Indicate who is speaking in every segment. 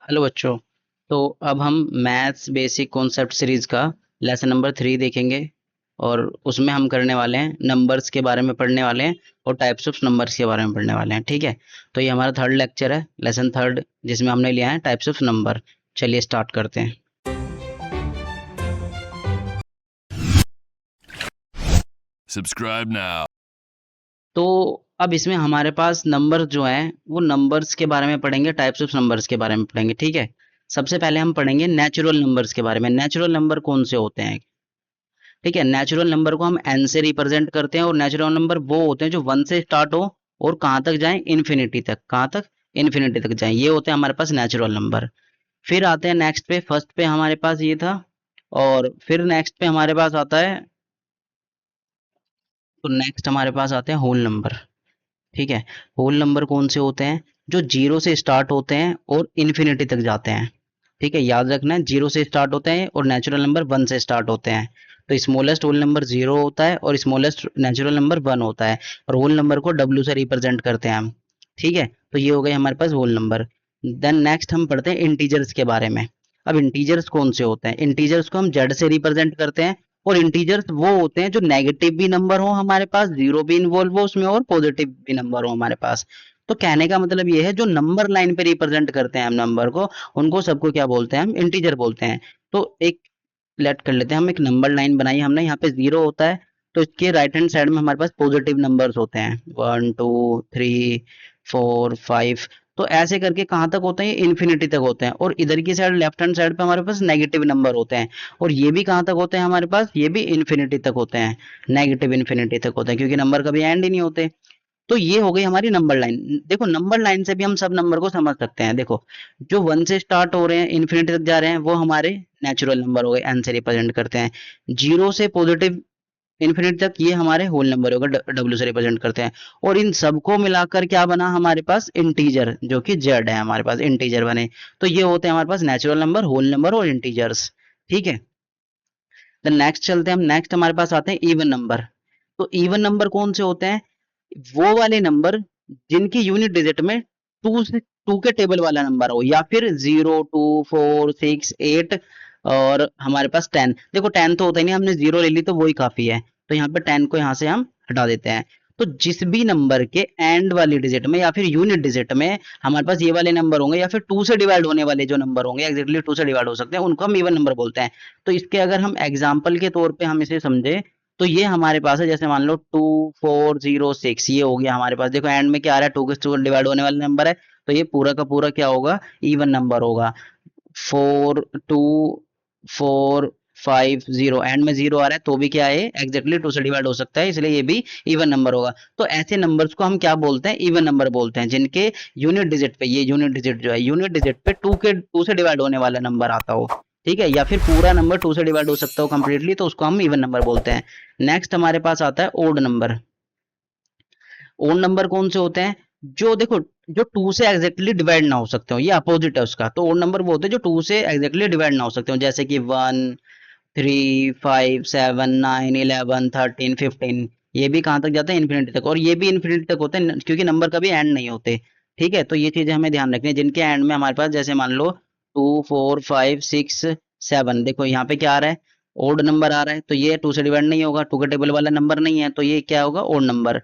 Speaker 1: Hello बच्चों। तो अब हम मैथ्स बेसिक कॉन्सेप्ट सीरीज का लेसन नंबर 3 देखेंगे और उसमें हम करने वाले हैं नंबर्स के बारे में पढ़ने वाले हैं और टाइप्स ऑफ नंबर्स के बारे में पढ़ने वाले हैं। ठीक है, तो ये हमारा थर्ड लेक्चर है, लेसन थर्ड, जिसमें हमने लिया है टाइप्स ऑफ नंबर। चलिए स्टार्ट करते हैं।
Speaker 2: Subscribe now.
Speaker 1: तो अब इसमें हमारे पास नंबर जो हैं वो नंबर्स के बारे में पढ़ेंगे, टाइप्स ऑफ नंबर्स के बारे में पढ़ेंगे। ठीक है, सबसे पहले हम पढ़ेंगे नेचुरल नंबर्स के बारे में। नेचुरल नंबर कौन से होते हैं? ठीक है, नेचुरल नंबर को हम एन से रिप्रेजेंट करते हैं और नेचुरल नंबर वो होते हैं जो वन से स्टार्ट हो और कहाँ तक जाएं, इन्फिनिटी तक। कहाँ तक? इन्फिनिटी तक जाएं, ये होते हैं हमारे पास नेचुरल नंबर। फिर आते हैं नेक्स्ट पे, फर्स्ट पे हमारे पास ये था और फिर नेक्स्ट पे हमारे पास आता है, तो नेक्स्ट हमारे पास आते हैं होल नंबर। ठीक है, होल नंबर कौन से होते हैं? जो जीरो से स्टार्ट होते हैं और इन्फिनिटी तक जाते हैं। ठीक है, याद रखना है, जीरो से स्टार्ट होते हैं और नेचुरल नंबर वन से स्टार्ट होते हैं। तो स्मॉलेस्ट होल नंबर जीरो होता है और स्मॉलेस्ट नेचुरल नंबर वन होता है और होल नंबर को डब्ल्यू से रिप्रेजेंट करते हैं हम। ठीक है, तो ये हो गए हमारे पास होल नंबर। देन नेक्स्ट हम पढ़ते हैं इंटीजर्स के बारे में। अब इंटीजर्स कौन से होते हैं? इंटीजर्स को हम जेड से रिप्रेजेंट करते हैं और इंटीजर्स वो होते हैं जो नेगेटिव भी नंबर हो हमारे पास, जीरो भी इन्वॉल्व हो उसमें और पॉजिटिव भी नंबर हो हमारे पास। तो कहने का मतलब ये है, जो नंबर लाइन पे रिप्रेजेंट करते हैं हम नंबर को, उनको सबको क्या बोलते हैं? हम इंटीजर बोलते हैं। तो एक लेट कर लेते हैं, हम एक नंबर लाइन बनाई हमने, यहाँ पे जीरो होता है तो इसके राइट हैंड साइड में हमारे पास पॉजिटिव नंबर्स होते हैं, 1 2 3 4 5। तो ऐसे करके कहाँ तक होते हैं? इन्फिनिटी तक होते हैं। और इधर की साइड लेफ्ट हैंड साइड पे हमारे पास नेगेटिव नंबर होते हैं और ये भी कहाँ तक होते हैं हमारे पास? ये भी इन्फिनिटी तक होते हैं, नेगेटिव इन्फिनिटी तक होते हैं, क्योंकि नंबर कभी एंड ही नहीं होते। तो ये हो गई हमारी नंबर लाइन। देखो, नंबर लाइन से भी हम सब नंबर को समझ सकते हैं। देखो, जो वन से स्टार्ट हो रहे हैं इन्फिनिटी तक जा रहे हैं वो हमारे नेचुरल नंबर हो गए, एन से रिप्रेजेंट करते हैं। जीरो से पॉजिटिव इन्फिनिटी तक ये हमारे होल नंबर होगा, डब्ल्यू से रिप्रेजेंट करते हैं। और इन सबको मिलाकर क्या बना हमारे पास? इंटीजर, जो कि जेड है हमारे पास, इंटीजर बने। तो ये होते हैं हमारे पास नेचुरल नंबर, होल नंबर और इंटीजर्स। ठीक है, देन नेक्स्ट चलते हैं हम। नेक्स्ट हमारे पास आते हैं इवन नंबर। तो इवन नंबर कौन से होते हैं? वो वाले नंबर जिनकी यूनिट डिजिट में टू से टू के टेबल वाला नंबर हो, या फिर 0 2 4 6 8 और हमारे पास 10। देखो 10 तो होता ही नहीं, हमने जीरो ले ली तो वही काफी है, तो यहाँ पे 10 को यहाँ से हम हटा देते हैं। तो जिस भी नंबर के एंड वाली डिजिट में या फिर यूनिट डिजिट में हमारे पास ये वाले नंबर होंगे, या फिर टू से डिवाइड होने वाले जो नंबर होंगे, एग्जैक्टली टू से डिवाइड हो सकते हैं, उनको हम इवन नंबर बोलते हैं। तो इसके अगर हम एग्जाम्पल के तौर पे हम इसे समझे, तो ये हमारे पास है, जैसे मान लो 2406, ये हो गया हमारे पास। देखो एंड में क्या आ रहा है? टू के टू डिवाइड होने वाला नंबर है, तो ये पूरा का पूरा क्या होगा? इवन नंबर होगा। 4 2 4 5 0, एंड में जीरो आ रहा है तो भी क्या है? एग्जैक्टली टू से डिवाइड हो सकता है, इसलिए ये भी इवन नंबर होगा। तो ऐसे नंबर्स को हम क्या बोलते हैं? इवन नंबर बोलते हैं, जिनके यूनिट डिजिट पे, ये यूनिट डिजिट जो है, यूनिट डिजिट पे टू से डिवाइड होने वाला नंबर आता हो। ठीक है, या फिर पूरा नंबर टू से डिवाइड हो सकता हो कंप्लीटली, तो उसको हम इवन नंबर बोलते हैं। नेक्स्ट हमारे पास आता है ओड नंबर। ओड नंबर कौन से होते हैं? जो देखो, जो टू से एग्जैक्टली डिवाइड ना हो सकते हो, ये अपोजिट है उसका। तो ओड नंबर वो होते हैं जो टू से एग्जैक्टली डिवाइड ना हो सकते हो, जैसे कि 1 3 5 7 9 11 13 15। ये भी कहाँ तक जाते हैं? इन्फिनिटी तक। और ये भी इन्फिनिटी तक होते हैं, क्योंकि नंबर कभी एंड नहीं होते। ठीक है, तो ये चीजें हमें ध्यान रखनी है, जिनके एंड में हमारे पास, जैसे मान लो 2 4 5 6 7, देखो यहाँ पे क्या आ रहा है? ओड नंबर आ रहा है, तो ये टू से डिवाइड नहीं होगा, टू का टेबल वाला नंबर नहीं है, तो ये क्या होगा? Odd number.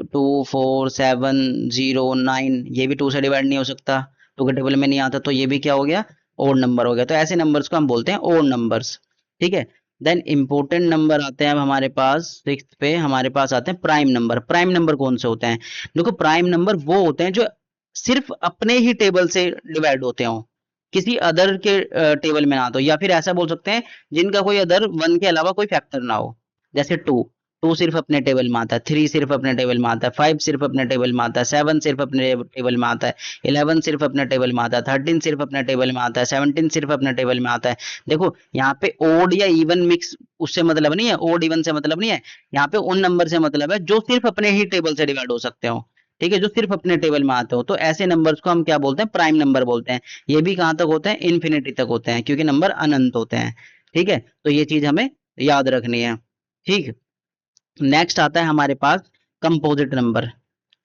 Speaker 1: 2 4 7 0 9, ये भी टू से डिवाइड नहीं हो सकता, टू के टेबल में नहीं आता, तो ये भी क्या हो गया? ओड नंबर हो गया। तो ऐसे नंबर्स को हम बोलते हैं ओड नंबर्स। ठीक है, देन इंपॉर्टेंट नंबर आते हैं अब हमारे पास। सिक्स्थ पे हमारे पास आते हैं प्राइम नंबर। प्राइम नंबर कौन से होते हैं? देखो, प्राइम नंबर वो होते हैं जो सिर्फ अपने ही टेबल से डिवाइड होते हो, किसी अदर के टेबल में ना, तो या फिर ऐसा बोल सकते हैं जिनका कोई अदर वन के अलावा कोई फैक्टर ना हो। जैसे टू, टू सिर्फ अपने टेबल में आता है, थ्री सिर्फ अपने टेबल में आता है, फाइव सिर्फ अपने टेबल में आता है, सेवन सिर्फ अपने टेबल में आता है, 11 सिर्फ अपने टेबल में आता है, 13 सिर्फ अपने टेबल में आता है, 17 सिर्फ अपने टेबल में आता है। देखो यहाँ पे ओड या इवन मिक्स उससे मतलब नहीं है, ओड इवन से मतलब नहीं है, यहाँ पे उन नंबर से मतलब है जो सिर्फ अपने ही टेबल से डिवाइड हो सकते हो। ठीक है, जो सिर्फ अपने टेबल में आते हो, तो ऐसे नंबर्स को हम क्या बोलते हैं? प्राइम नंबर बोलते हैं। ये भी कहाँ तक होते हैं? इन्फिनिटी तक होते हैं, क्योंकि नंबर अनंत होते हैं। ठीक है, तो ये चीज हमें याद रखनी है। ठीक, नेक्स्ट आता है हमारे पास कंपोजिट नंबर,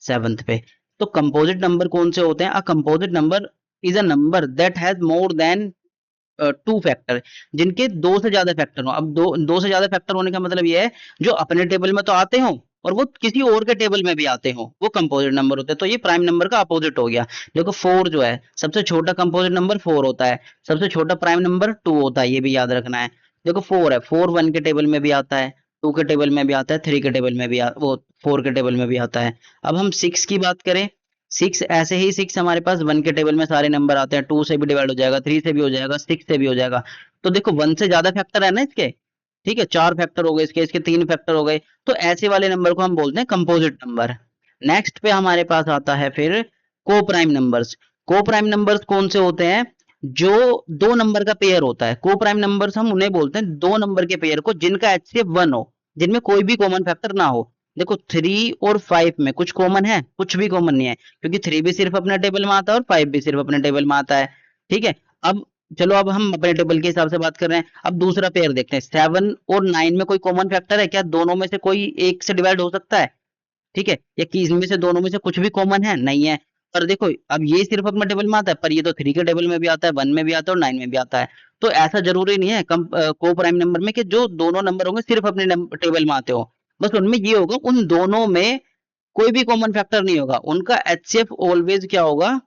Speaker 1: सेवंथ पे। तो कंपोजिट नंबर कौन से होते हैं? A composite number is a number that has more than 2 factor, जिनके 2 से ज्यादा फैक्टर हो। अब दो से ज्यादा फैक्टर होने का मतलब ये है जो अपने टेबल में तो आते हो और वो किसी और के टेबल में भी आते हो, वो कंपोजिट नंबर होते हैं। तो ये प्राइम नंबर का अपोजिट हो गया। देखो 4 जो है सबसे छोटा कंपोजिट नंबर 4 होता है, सबसे छोटा प्राइम नंबर 2 होता है, ये भी याद रखना है। देखो 4 है, 4 1 के टेबल में भी आता है, 2 के टेबल में भी आता है, 3 के टेबल में भी वो 4 के टेबल में भी आता है। अब हम 6 की बात करें, 6 ऐसे ही 6 हमारे पास 1 के टेबल में सारे नंबर आते हैं, 2 से भी डिवाइड हो जाएगा, 3 से भी हो जाएगा, 6 से भी हो जाएगा। तो देखो 1 से ज्यादा फैक्टर है ना इसके, ठीक है, 4 फैक्टर हो गए इसके, इसके 3 फैक्टर हो गए। तो ऐसे वाले नंबर को हम बोलते हैं कंपोजिट नंबर। नेक्स्ट पे हमारे पास आता है फिर को प्राइम नंबर्स। को प्राइम नंबर्स कौन से होते हैं? जो दो नंबर का पेयर होता है, को प्राइम नंबर्स हम उन्हें बोलते हैं दो नंबर के पेयर को जिनका एचसीएफ 1 हो, जिनमें कोई भी कॉमन फैक्टर ना हो। देखो 3 और 5 में कुछ कॉमन है? कुछ भी कॉमन नहीं है, क्योंकि 3 भी सिर्फ अपने टेबल में आता है और 5 भी सिर्फ अपने टेबल में आता है। ठीक है, अब चलो अब हम अपने टेबल के हिसाब से बात कर रहे हैं। अब दूसरा पेयर देखते हैं, 7 और 9 में कोई कॉमन फैक्टर है क्या? दोनों में से कोई एक से डिवाइड हो सकता है? ठीक है, या कि इनमें से दोनों में से कुछ भी कॉमन है? नहीं है। पर देखो अब ये सिर्फ अपने टेबल में आता है, पर ये तो 3 के टेबल में भी आता है, 1 में भी आता है और 9 में भी आता है। तो ऐसा जरूरी नहीं है को प्राइम नंबर में कि जो दोनों नंबर होंगे सिर्फ अपने टेबल में आते हो। बस उनमें ये होगा उन दोनों में कोई भी कॉमन फैक्टर नहीं होगा, उनका एचसीएफ ऑलवेज क्या होगा?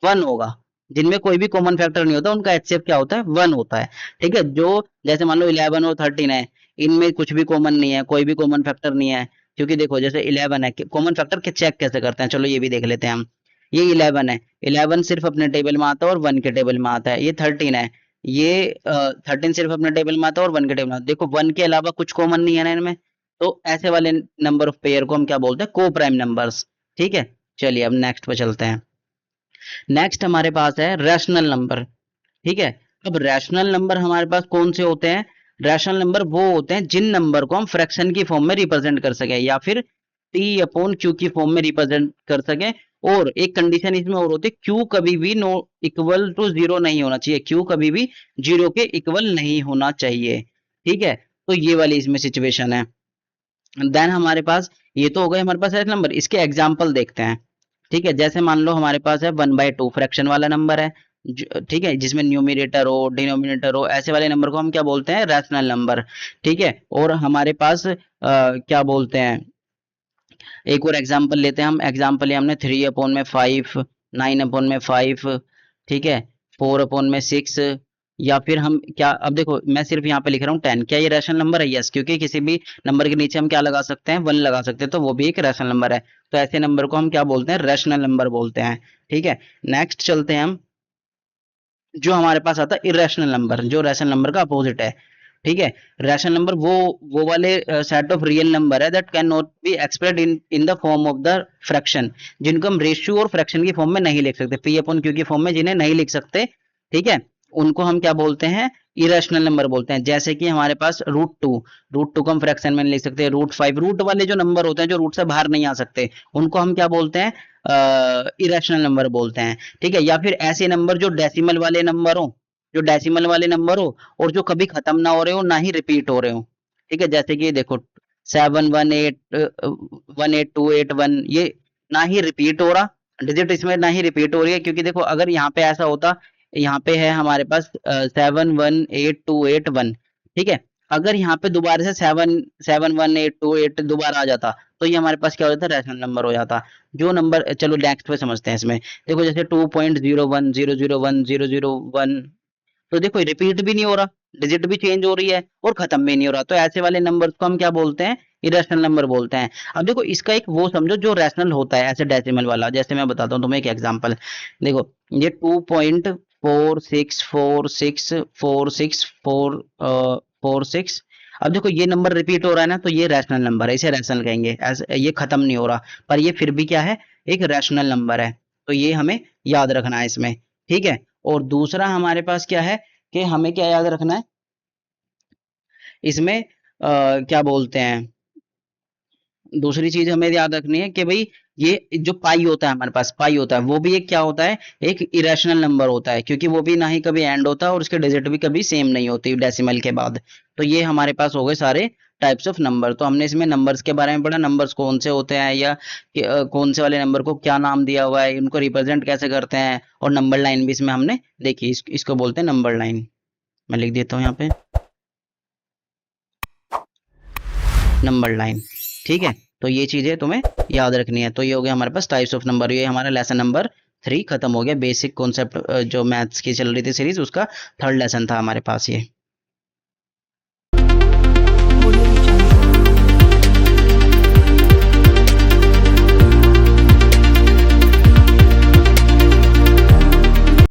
Speaker 1: 1 होगा। जिनमें कोई भी कॉमन फैक्टर नहीं होता उनका एचसीएफ क्या होता है? 1 होता है। ठीक है, जो जैसे मान लो 11 और 13 है, इनमें कुछ भी कॉमन नहीं है, कोई भी कॉमन फैक्टर नहीं है। क्योंकि देखो जैसे 11 है, कॉमन फैक्टर के चेक कैसे करते हैं, चलो ये भी देख लेते हैं हम। ये 11 है, 11 सिर्फ अपने टेबल में आता है और 1 के टेबल में आता है। ये 13 है, ये 13 सिर्फ अपने टेबल में आता है और 1 के टेबल में आता है। देखो 1 के अलावा कुछ कॉमन नहीं है ना इनमें। तो ऐसे वाले नंबर ऑफ पेयर को हम क्या बोलते हैं? को प्राइम नंबर्स। ठीक है, चलिए अब नेक्स्ट पे चलते हैं। नेक्स्ट हमारे पास है रैशनल नंबर। ठीक है, अब रैशनल नंबर हमारे पास कौन से होते हैं? रैशनल नंबर वो होते हैं जिन नंबर को हम फ्रैक्शन की फॉर्म में रिप्रेजेंट कर सके या फिर टी अपॉन क्यू की फॉर्म में रिप्रेजेंट कर सके। और एक कंडीशन इसमें और होती है, क्यू कभी भी नो इक्वल टू जीरो नहीं होना चाहिए, क्यू कभी भी जीरो के इक्वल नहीं होना चाहिए। ठीक है, तो ये वाली इसमें सिचुएशन है। देन हमारे पास ये तो हो गए हमारे पास रैशनल नंबर, इसके एग्जाम्पल देखते हैं। ठीक है, जैसे मान लो हमारे पास है 1/2 फ्रैक्शन वाला नंबर है, ठीक है, जिसमें न्यूमिनेटर हो डिनोमिनेटर हो, ऐसे वाले नंबर को हम क्या बोलते हैं? Rational number. ठीक है, और हमारे पास क्या बोलते हैं, एक और एग्जांपल लेते हैं हम। एग्जांपल लिया हमने 3/5, 9/5, ठीक है, 4/6, या फिर हम क्या, अब देखो मैं सिर्फ यहाँ पे लिख रहा हूँ 10। क्या ये रैशनल नंबर है? यस, क्योंकि किसी भी नंबर के नीचे हम क्या लगा सकते हैं? 1 लगा सकते हैं, तो वो भी एक रैशनल नंबर है। तो ऐसे नंबर को हम क्या बोलते हैं? रैशनल नंबर बोलते हैं। ठीक है, नेक्स्ट चलते हैं हम। जो हमारे पास आता है इरेशनल नंबर, जो रैशनल नंबर का अपोजिट है। ठीक है, रैशनल नंबर वो वाले सेट ऑफ रियल नंबर है that can not be expressed in the form of the fraction, जिनको हम रेशियो और फ्रैक्शन की फॉर्म में नहीं लिख सकते, पी अपॉन क्यू की फॉर्म में जिन्हें नहीं लिख सकते। ठीक है, उनको हम क्या बोलते हैं? इरेशनल नंबर बोलते हैं। जैसे कि हमारे पास रूट टू को हम फ्रैक्शन में नहीं लिख सकते, रूट 5, रूट वाले जो नंबर होते हैं जो रूट से बाहर नहीं आ सकते, उनको हम क्या बोलते हैं? इरेशनल नंबर बोलते हैं। ठीक है, या फिर ऐसे नंबर जो डेसिमल वाले नंबर हो, जो डेसिमल वाले नंबर हो और जो कभी खत्म ना हो रहे हो ना ही रिपीट हो रहे हो। ठीक है, जैसे कि देखो 7 1 8 1 8 2 8 1, ये ना ही रिपीट हो रहा, डिजिट इसमें ना ही रिपीट हो रही है, क्योंकि देखो अगर यहाँ पे ऐसा होता, यहाँ पे है हमारे पास 7 1 8 2 8 1। ठीक है, अगर यहाँ पे दोबारा से 7 7 1 8 2 8 दोबारा आ जाता, तो ये हमारे पास क्या हो जाता? रैशनल नंबर हो जाता। जो नंबर, चलो नेक्स्ट पे समझते हैं इसमें। देखो जैसे 2.01 001 001, तो देखो रिपीट भी नहीं हो रहा, डिजिट भी चेंज हो रही है और खत्म भी नहीं हो रहा, तो ऐसे वाले नंबर को हम क्या बोलते हैं? इरेशनल नंबर बोलते हैं। अब देखो इसका एक वो समझो जो रैशनल होता है ऐसे डेसिमल वाला, जैसे मैं बताता हूँ तुम्हें एक एग्जांपल। देखो ये 2.46464646 अब देखो ये नंबर रिपीट हो रहा है ना, तो ये रैशनल नंबर है, इसे रैशनल कहेंगे। ऐसे ये खत्म नहीं हो रहा, पर ये फिर भी क्या है? एक रैशनल नंबर है। तो ये हमें याद रखना है इसमें। ठीक है, और दूसरा हमारे पास क्या है कि हमें क्या याद रखना है इसमें? क्या बोलते हैं, दूसरी चीज हमें याद रखनी है कि भाई ये जो पाई होता है, हमारे पास पाई होता है, वो भी एक क्या होता है? एक इरेशनल नंबर होता है, क्योंकि वो भी ना ही कभी एंड होता है और उसके डिजिट भी कभी सेम नहीं होती डेसिमल के बाद। तो ये हमारे पास हो गए सारे टाइप्स ऑफ नंबर। तो हमने इसमें नंबर्स के बारे में पढ़ा, नंबर्स कौन से होते हैं या कौन से वाले नंबर को क्या नाम दिया हुआ है, उनको रिप्रेजेंट कैसे करते हैं, और नंबर लाइन भी इसमें हमने देखी। इसको बोलते हैं नंबर लाइन। मैं लिख देता हूँ यहाँ पे नंबर लाइन। ठीक है, तो ये चीजें तुम्हें याद रखनी है। तो ये हो गया हमारे पास टाइप्स ऑफ नंबर। ये हमारा लेसन नंबर 3 खत्म हो गया। बेसिक कॉन्सेप्ट जो मैथ्स की चल रही थी सीरीज, उसका 3rd लेसन था हमारे पास ये।